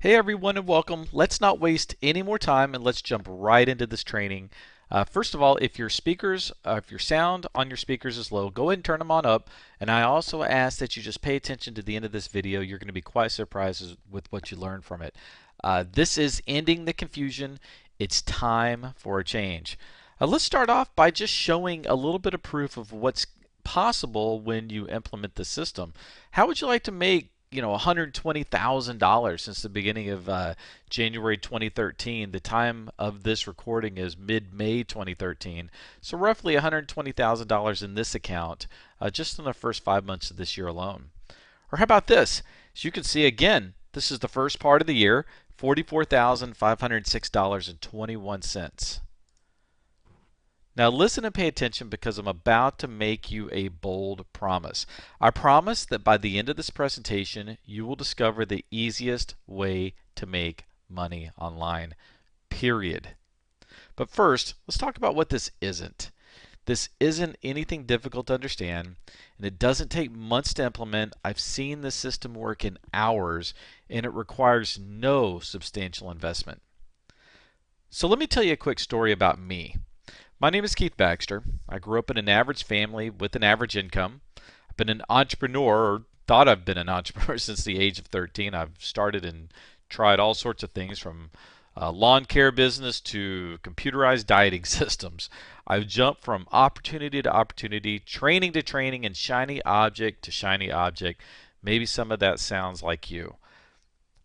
Hey everyone and welcome. Let's not waste any more time and let's jump right into this training. First of all, if your if your sound on your speakers is low, go ahead and turn them on up. And I also ask that you just pay attention to the end of this video. You're going to be quite surprised with what you learn from it. This is ending the confusion. It's time for a change. Let's start off by just showing a little bit of proof of what's possible when you implement the system. How would you like to make $120,000 since the beginning of January 2013? The time of this recording is mid-May 2013. So roughly $120,000 in this account just in the first 5 months of this year alone. Or how about this? As you can see again, this is the first part of the year, $44,506.21. Now listen and pay attention because I'm about to make you a bold promise. I promise that by the end of this presentation, you will discover the easiest way to make money online, period. But first, let's talk about what this isn't. This isn't anything difficult to understand, and it doesn't take months to implement. I've seen this system work in hours, and it requires no substantial investment. So let me tell you a quick story about me. My name is Keith Baxter. I grew up in an average family with an average income. I've been an entrepreneur, or thought I've been an entrepreneur since the age of 13. I've started and tried all sorts of things from lawn care business to computerized dieting systems. I've jumped from opportunity to opportunity, training to training, and shiny object to shiny object. Maybe some of that sounds like you.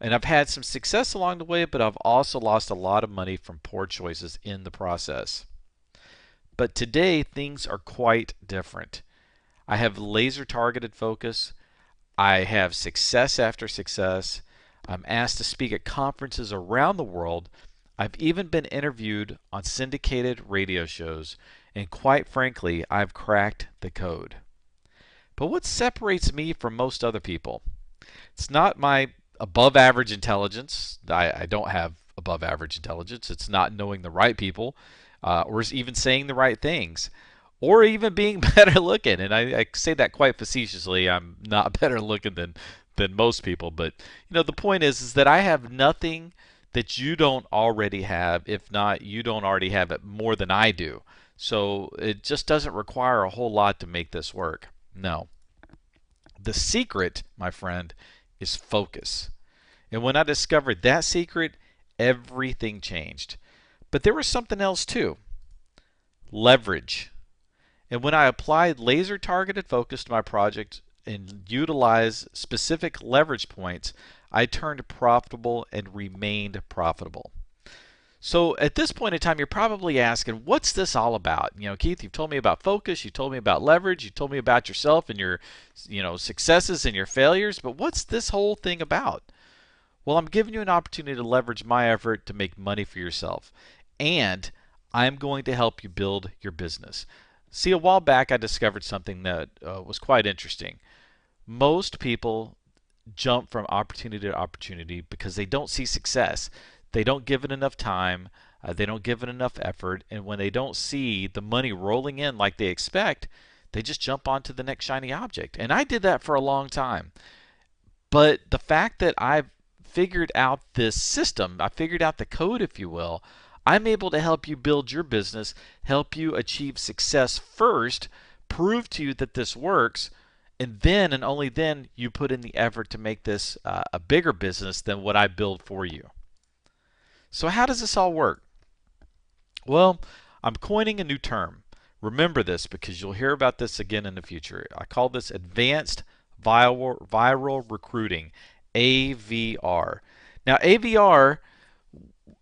And I've had some success along the way, but I've also lost a lot of money from poor choices in the process. But today things are quite different. I have laser targeted focus. I have success after success. I'm asked to speak at conferences around the world. I've even been interviewed on syndicated radio shows. And quite frankly, I've cracked the code. But what separates me from most other people? It's not my above average intelligence. I don't have above average intelligence. It's not knowing the right people. Or even saying the right things, or even being better looking. And I say that quite facetiously. I'm not better looking than most people, but the point is that I have nothing that you don't already have. If not, you don't already have it more than I do. So it just doesn't require a whole lot to make this work. No. The secret, my friend, is focus. And when I discovered that secret, everything changed. But there was something else too. Leverage. And when I applied laser targeted focus to my project and utilized specific leverage points, I turned profitable and remained profitable. So at this point in time, you're probably asking, what's this all about? Keith, you've told me about focus, you told me about leverage, you told me about yourself and your, successes and your failures, but what's this whole thing about? Well, I'm giving you an opportunity to leverage my effort to make money for yourself. And I'm going to help you build your business. See, a while back I discovered something that was quite interesting. Most people jump from opportunity to opportunity because they don't see success. They don't give it enough time. They don't give it enough effort. And when they don't see the money rolling in like they expect, they just jump onto the next shiny object. And I did that for a long time. But the fact that I've figured out this system, I figured out the code, if you will, I'm able to help you build your business, help you achieve success first, prove to you that this works, and then and only then you put in the effort to make this a bigger business than what I build for you. So how does this all work? Well, I'm coining a new term. Remember this because you'll hear about this again in the future. I call this advanced viral recruiting, AVR. Now, AVR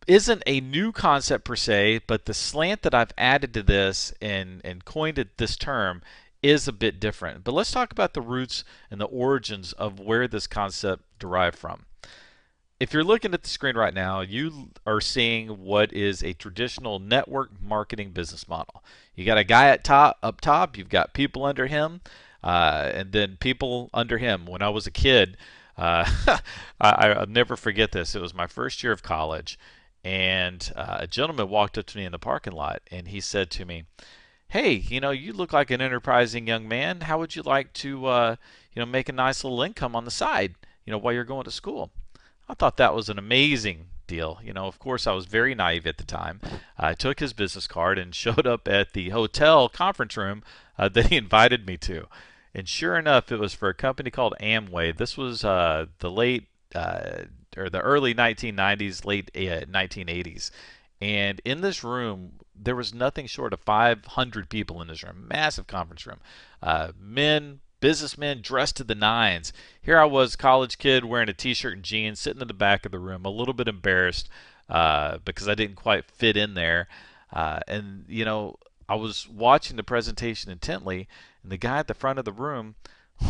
isn't a new concept per se, but the slant that I've added to this and coined it this term is a bit different. But let's talk about the roots and the origins of where this concept derived from. If you're looking at the screen right now, you are seeing what is a traditional network marketing business model. You got a guy up top, you've got people under him, and then people under him. When I was a kid, I'll never forget this. It was my first year of college. And a gentleman walked up to me in the parking lot and he said to me, "Hey, you look like an enterprising young man. How would you like to, make a nice little income on the side, while you're going to school?" I thought that was an amazing deal. Of course, I was very naive at the time. I took his business card and showed up at the hotel conference room that he invited me to. And sure enough, it was for a company called Amway. This was the late or the early 1990s, late 1980s. And in this room, there was nothing short of 500 people in this room, massive conference room. Men, businessmen dressed to the nines. Here I was, college kid, wearing a t-shirt and jeans, sitting in the back of the room, a little bit embarrassed because I didn't quite fit in there. And I was watching the presentation intently, and the guy at the front of the room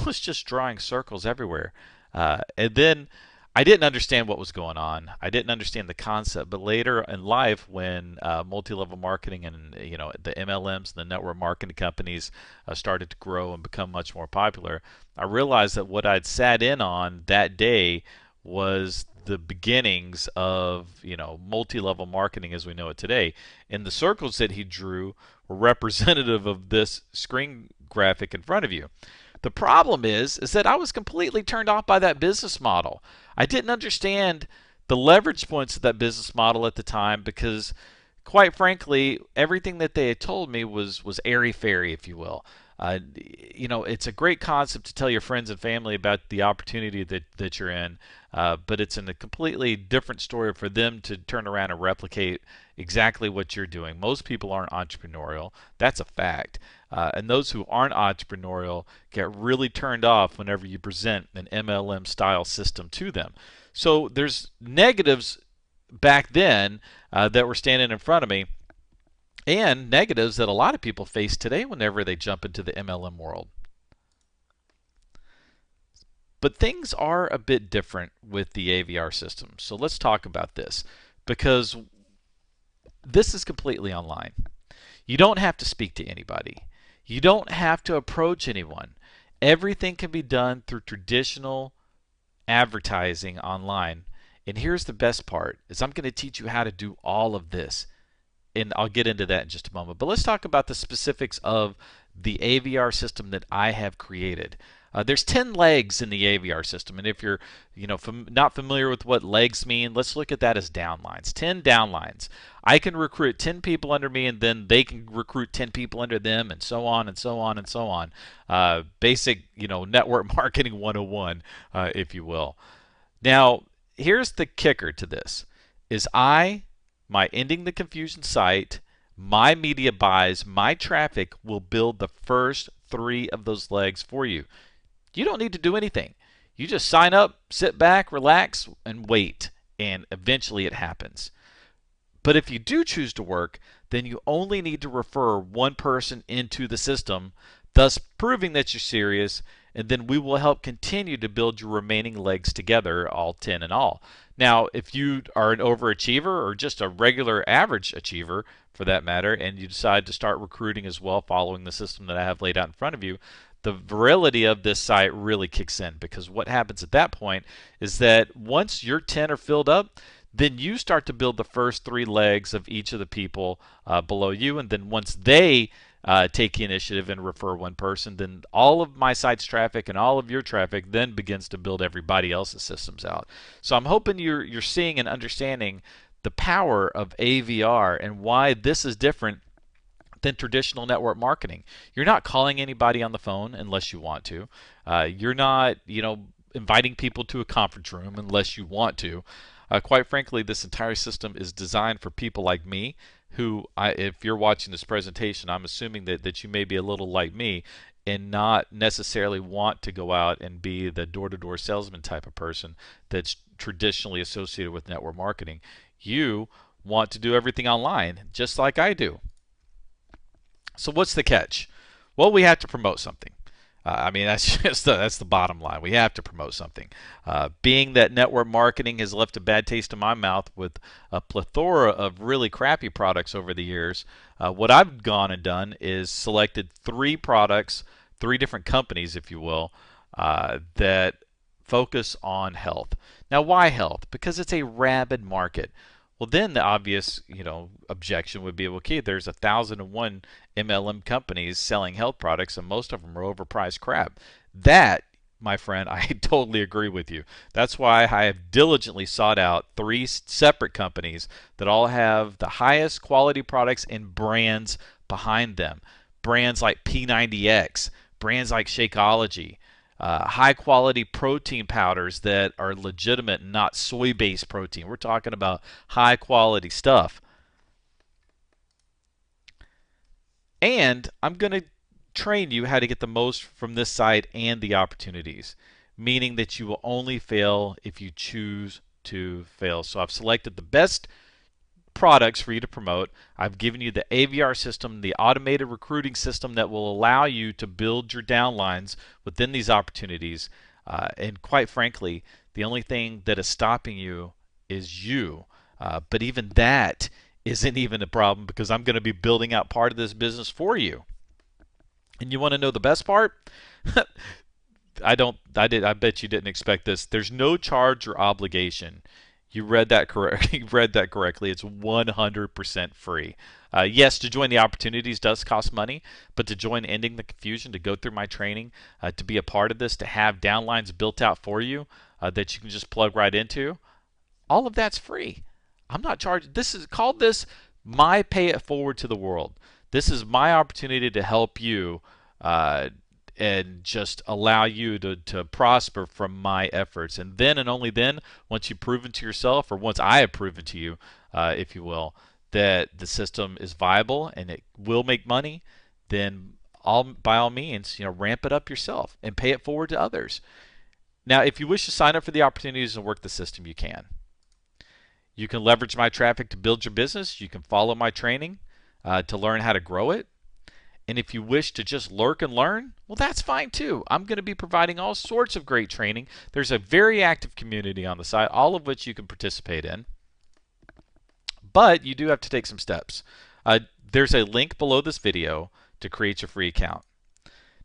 was just drawing circles everywhere. And then I didn't understand what was going on. I didn't understand the concept. But later in life, when multi-level marketing and the MLMs and the network marketing companies started to grow and become much more popular, I realized that what I'd sat in on that day was the beginnings of multi-level marketing as we know it today. And the circles that he drew were representative of this screen graphic in front of you. The problem is that I was completely turned off by that business model. I didn't understand the leverage points of that business model at the time because, quite frankly, everything that they had told me was airy-fairy, if you will. It's a great concept to tell your friends and family about the opportunity that you're in, but it's in a completely different story for them to turn around and replicate exactly what you're doing. Most people aren't entrepreneurial. That's a fact. And those who aren't entrepreneurial get really turned off whenever you present an MLM style system to them. So there's negatives back then that were standing in front of me, and negatives that a lot of people face today whenever they jump into the MLM world. But things are a bit different with the AVR system. So let's talk about this, because this is completely online. You don't have to speak to anybody. You don't have to approach anyone. Everything can be done through traditional advertising online. And here's the best part, is I'm going to teach you how to do all of this. And I'll get into that in just a moment. But let's talk about the specifics of the AVR system that I have created. There's 10 legs in the AVR system, and if you're not familiar with what legs mean, let's look at that as downlines. 10 downlines. I can recruit 10 people under me, and then they can recruit 10 people under them, and so on and so on and so on. Basic network marketing 101, if you will. Now, here's the kicker to this: is my Ending the Confusion site, my media buys, my traffic will build the first 3 of those legs for you. You don't need to do anything. You just sign up, sit back, relax, and wait, and eventually it happens. But if you do choose to work, then you only need to refer one person into the system, thus proving that you're serious, and then we will help continue to build your remaining legs together, all 10 in all. Now, if you are an overachiever or just a regular average achiever, for that matter, and you decide to start recruiting as well following the system that I have laid out in front of you, the virility of this site really kicks in, because what happens at that point is that once your 10 are filled up, then you start to build the first 3 legs of each of the people below you, and then once they take the initiative and refer one person, then all of my site's traffic and all of your traffic then begins to build everybody else's systems out. So I'm hoping you're seeing and understanding the power of AVR and why this is different than traditional network marketing. You're not calling anybody on the phone unless you want to. You're not, inviting people to a conference room unless you want to. Quite frankly, this entire system is designed for people like me, who, if you're watching this presentation, I'm assuming that you may be a little like me and not necessarily want to go out and be the door-to-door salesman type of person that's traditionally associated with network marketing. You want to do everything online, just like I do. So what's the catch? Well, we have to promote something. That's the bottom line. We have to promote something. Being that network marketing has left a bad taste in my mouth with a plethora of really crappy products over the years, what I've gone and done is selected 3 products, 3 different companies, if you will, that focus on health. Now, why health? Because it's a rabid market. Well, then the obvious, objection would be, okay, there's 1,001 MLM companies selling health products, and most of them are overpriced crap. That my friend, I totally agree with you. That's why I have diligently sought out 3 separate companies that all have the highest quality products and brands behind them. Brands like P90X, brands like Shakeology, high quality protein powders that are legitimate, not soy based protein. We're talking about high quality stuff. And I'm going to train you how to get the most from this site and the opportunities, meaning that you will only fail if you choose to fail. So I've selected the best products for you to promote. I've given you the AVR system, the automated recruiting system that will allow you to build your downlines within these opportunities. And quite frankly, the only thing that is stopping you is you. But even that isn't even a problem because I'm going to be building out part of this business for you. And you want to know the best part? I bet you didn't expect this. There's no charge or obligation. You read that correct. You read that correctly. It's 100% free. Yes, to join the opportunities does cost money, but to join Ending the Confusion, to go through my training, to be a part of this, to have downlines built out for you that you can just plug right into, all of that's free. I'm not charged. This is called this my pay it forward to the world. This is my opportunity to help you uh, and just allow you to prosper from my efforts. And then and only then, once you've proven to yourself, or once I have proven to you, if you will, that the system is viable and it will make money, then by all means, ramp it up yourself and pay it forward to others. Now, if you wish to sign up for the opportunities and work the system, you can. You can leverage my traffic to build your business. You can follow my training to learn how to grow it. And if you wish to just lurk and learn, well, that's fine too. I'm going to be providing all sorts of great training. There's a very active community on the site, all of which you can participate in. But you do have to take some steps. There's a link below this video to create your free account.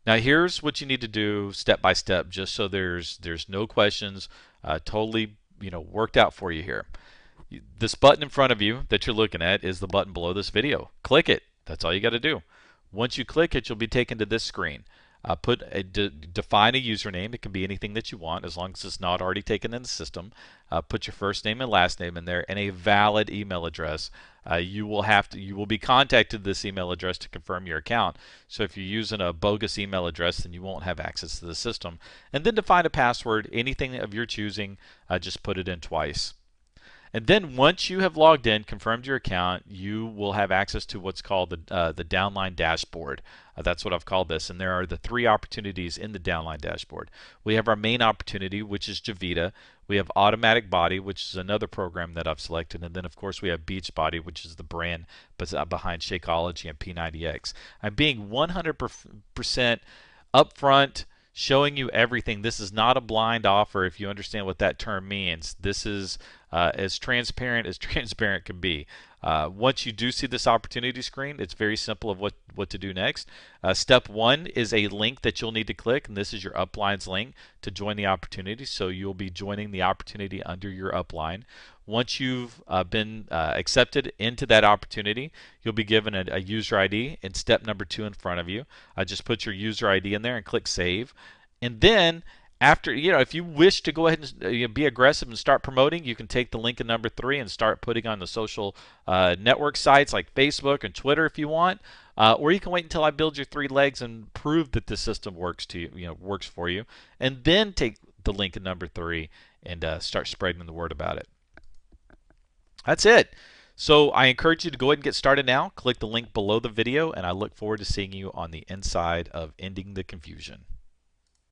Now here's what you need to do step by step, just so there's no questions, totally worked out for you here. This button in front of you that you're looking at is the button below this video. Click it. That's all you got to do. Once you click it, you'll be taken to this screen. Define a username. It can be anything that you want as long as it's not already taken in the system. Put your first name and last name in there and a valid email address. You will be contacted this email address to confirm your account. So if you're using a bogus email address, then you won't have access to the system. And then define a password, anything of your choosing. Just put it in twice. And then once you have logged in, confirmed your account, you will have access to what's called the downline dashboard. That's what I've called this. And there are the 3 opportunities in the downline dashboard. We have our main opportunity, which is Javita. We have Automatic Body, which is another program that I've selected. And then, of course, we have Beachbody, which is the brand behind Shakeology and P90X. I'm being 100% upfront, showing you everything. This is not a blind offer, if you understand what that term means. This is as transparent as transparent can be. Once you do see this opportunity screen, it's very simple of what to do next. Step 1 is a link that you'll need to click, and this is your upline's link to join the opportunity. So you'll be joining the opportunity under your upline. Once you've been accepted into that opportunity, you'll be given a user ID and step number 2 in front of you. Just put your user ID in there and click save. And then after, if you wish to go ahead and be aggressive and start promoting, you can take the link in number 3 and start putting on the social network sites like Facebook and Twitter if you want. Or you can wait until I build your 3 legs and prove that the system works works for you, and then take the link in number 3 and start spreading the word about it. That's it. So I encourage you to go ahead and get started now. Click the link below the video, and I look forward to seeing you on the inside of Ending the Confusion.